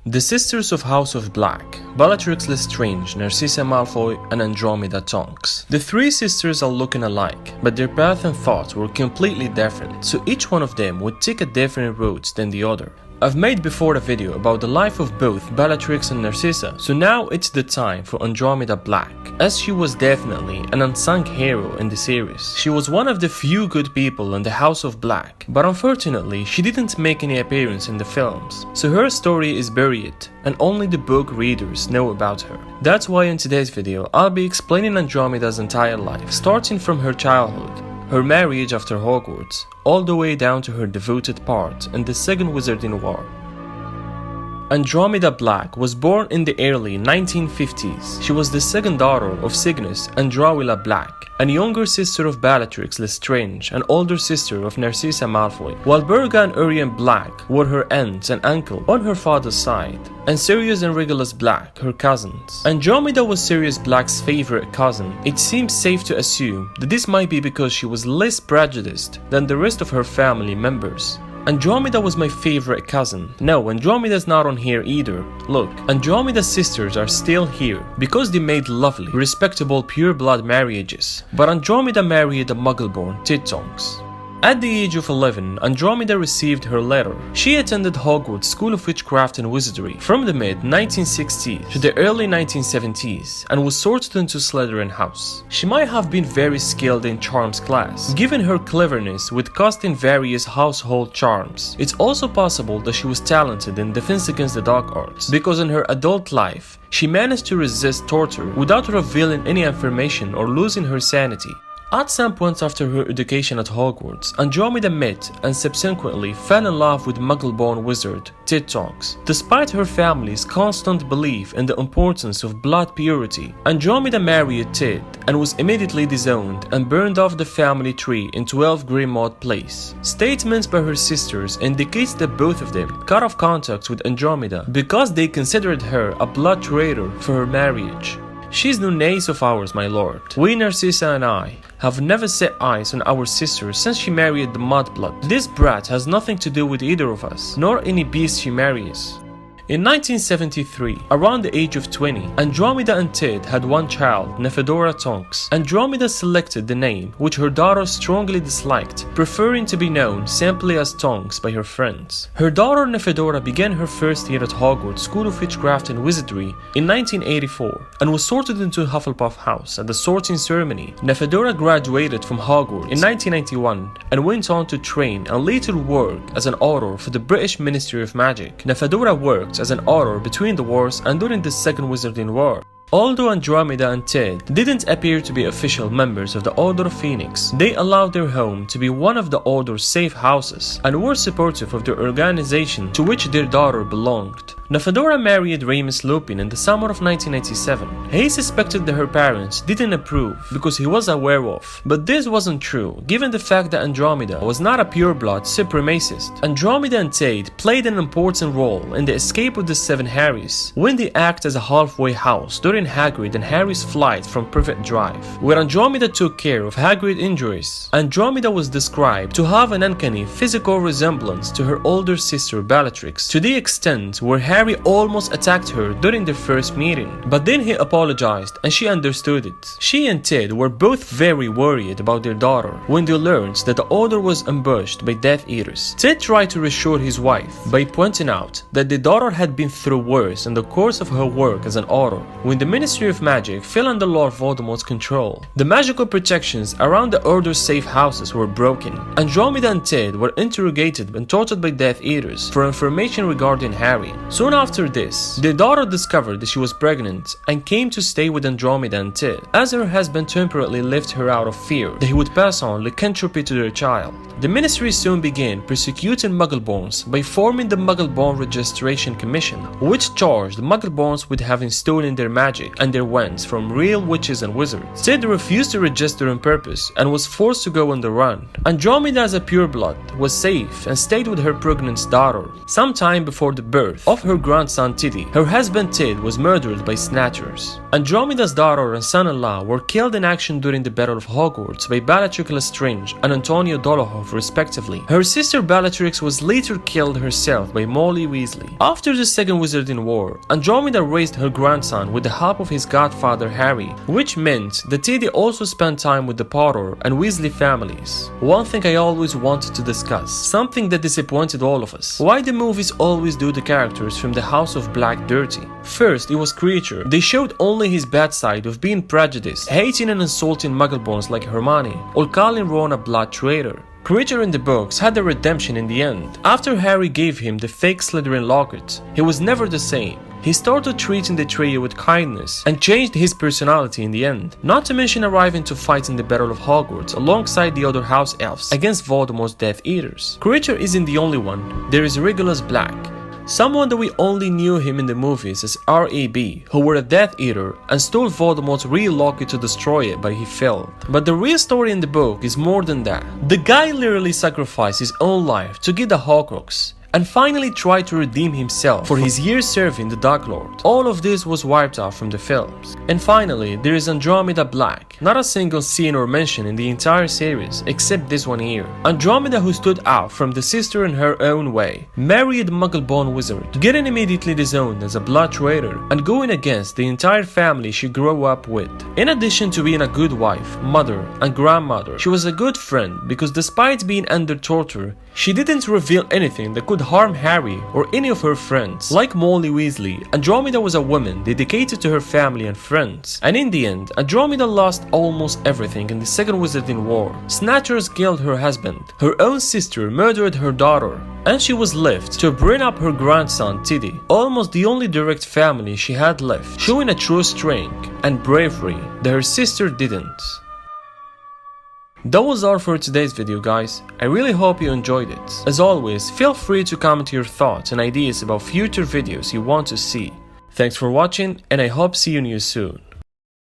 The sisters of House of Black, Bellatrix Lestrange, Narcissa Malfoy, and Andromeda Tonks. The three sisters are looking alike, but their path and thoughts were completely different, so each one of them would take a different route than the other. I've made before a video about the life of both Bellatrix and Narcissa, so now it's the time for Andromeda Black, as she was definitely an unsung hero in the series. She was one of the few good people in the House of Black, but unfortunately she didn't make any appearance in the films, so her story is buried, and only the book readers know about her. That's why in today's video I'll be explaining Andromeda's entire life, starting from her childhood, her marriage after Hogwarts, all the way down to her devoted part in the Second Wizarding War. Andromeda Black was born in the early 1950s. She was the second daughter of Cygnus and Andromeda Black, and younger sister of Bellatrix Lestrange and older sister of Narcissa Malfoy, while Berga and Urian Black were her aunts and uncle on her father's side, and Sirius and Regulus Black her cousins. Andromeda was Sirius Black's favorite cousin. It seems safe to assume that this might be because she was less prejudiced than the rest of her family members. Andromeda was my favorite cousin. No, Andromeda's not on here either. Look, Andromeda's sisters are still here because they made lovely, respectable pure-blood marriages. But Andromeda married a Muggle-born Tonks. At the age of 11, Andromeda received her letter. She attended Hogwarts School of Witchcraft and Wizardry from the mid-1960s to the early 1970s and was sorted into Slytherin House. She might have been very skilled in charms class, given her cleverness with casting various household charms. It's also possible that she was talented in defense against the dark arts, because in her adult life, she managed to resist torture without revealing any information or losing her sanity. At some point after her education at Hogwarts, Andromeda met and subsequently fell in love with Muggle-born wizard Tonks. Despite her family's constant belief in the importance of blood purity, Andromeda married Ted and was immediately disowned and burned off the family tree in 12 Grimmauld Place. Statements by her sisters indicates that both of them cut off contact with Andromeda because they considered her a blood traitor for her marriage. "She's no niece of ours, my lord. We, Narcissa and I, have never set eyes on our sister since she married the Mudblood. This brat has nothing to do with either of us, nor any beast she marries." In 1973, around the age of 20, Andromeda and Ted had one child, Nephedora Tonks. Andromeda selected the name, which her daughter strongly disliked, preferring to be known simply as Tonks by her friends. Her daughter Nephedora began her first year at Hogwarts School of Witchcraft and Wizardry in 1984 and was sorted into Hufflepuff House at the sorting ceremony. Nephedora graduated from Hogwarts in 1991 and went on to train and later work as an author for the British Ministry of Magic. Nephedora worked as an author between the wars and during the Second Wizarding War. Although Andromeda and Ted didn't appear to be official members of the Order of Phoenix, they allowed their home to be one of the Order's safe houses and were supportive of the organization to which their daughter belonged. Nephedora married Remus Lupin in the summer of 1997. He suspected that her parents didn't approve because he was a werewolf, but this wasn't true, given the fact that Andromeda was not a pureblood supremacist. Andromeda and Ted played an important role in the escape of the Seven Harrys, when they act as a halfway house during Hagrid and Harry's flight from Privet Drive, where Andromeda took care of Hagrid's injuries. Andromeda was described to have an uncanny physical resemblance to her older sister Bellatrix, to the extent where Harry almost attacked her during their first meeting, but then he apologized and she understood it. She and Ted were both very worried about their daughter when they learned that the Order was ambushed by Death Eaters. Ted tried to reassure his wife by pointing out that the daughter had been through worse in the course of her work as an Order, when the Ministry of Magic fell under Lord Voldemort's control. The magical protections around the Order's safe houses were broken. Andromeda and Ted were interrogated and tortured by Death Eaters for information regarding Harry. Soon after this, their daughter discovered that she was pregnant and came to stay with Andromeda and Ted, as her husband temporarily left her out of fear that he would pass on lycanthropy to their child. The Ministry soon began persecuting Muggleborns by forming the Muggleborn Registration Commission, which charged Muggleborns with having stolen their magic and their wands from real witches and wizards. Ted refused to register on purpose and was forced to go on the run. Andromeda, as a pureblood, was safe and stayed with her pregnant daughter. Sometime before the birth of her her grandson 𝐇𝐎𝐆𝐲. Her husband Tid was murdered by Snatchers. Andromeda's daughter and son-in-law were killed in action during the Battle of Hogwarts by Bellatrix Lestrange and Antonio Dolohov respectively. Her sister Bellatrix was later killed herself by Molly Weasley. After the Second Wizarding War, Andromeda raised her grandson with the help of his godfather Harry, which meant that 𝐇𝐎𝐆𝐲 also spent time with the Potter and Weasley families. One thing I always wanted to discuss, something that disappointed all of us. Why the movies always do the characters from the House of Black dirty? First, it was Kreacher. They showed only his bad side of being prejudiced, hating and insulting Muggleborns like Hermione, or calling Ron a blood traitor. Kreacher in the books had a redemption in the end. After Harry gave him the fake Slytherin locket, he was never the same. He started treating the trio with kindness and changed his personality in the end. Not to mention arriving to fight in the Battle of Hogwarts alongside the other house elves against Voldemort's Death Eaters. Kreacher isn't the only one. There is Regulus Black, someone that we only knew him in the movies as R.A.B., who were a Death Eater and stole Voldemort's real locket to destroy it, but he failed. But the real story in the book is more than that. The guy literally sacrificed his own life to get the Horcrux, and finally tried to redeem himself for his years serving the Dark Lord. All of this was wiped out from the films. And finally, there is Andromeda Black. Not a single scene or mention in the entire series, except this one here. Andromeda, who stood out from the sister in her own way, married a Muggle-born wizard, getting immediately disowned as a blood traitor, and going against the entire family she grew up with. In addition to being a good wife, mother, and grandmother, she was a good friend because despite being under torture, she didn't reveal anything that could harm Harry or any of her friends. Like Molly Weasley, Andromeda was a woman dedicated to her family and friends. And in the end, Andromeda lost almost everything in the Second Wizarding War. Snatchers killed her husband, her own sister murdered her daughter, and she was left to bring up her grandson 𝐇𝐎𝐆𝐲, almost the only direct family she had left, showing a true strength and bravery that her sister didn't. That was all for today's video, guys. I really hope you enjoyed it. As always, feel free to comment your thoughts and ideas about future videos you want to see. Thanks for watching, and I hope seeing you soon.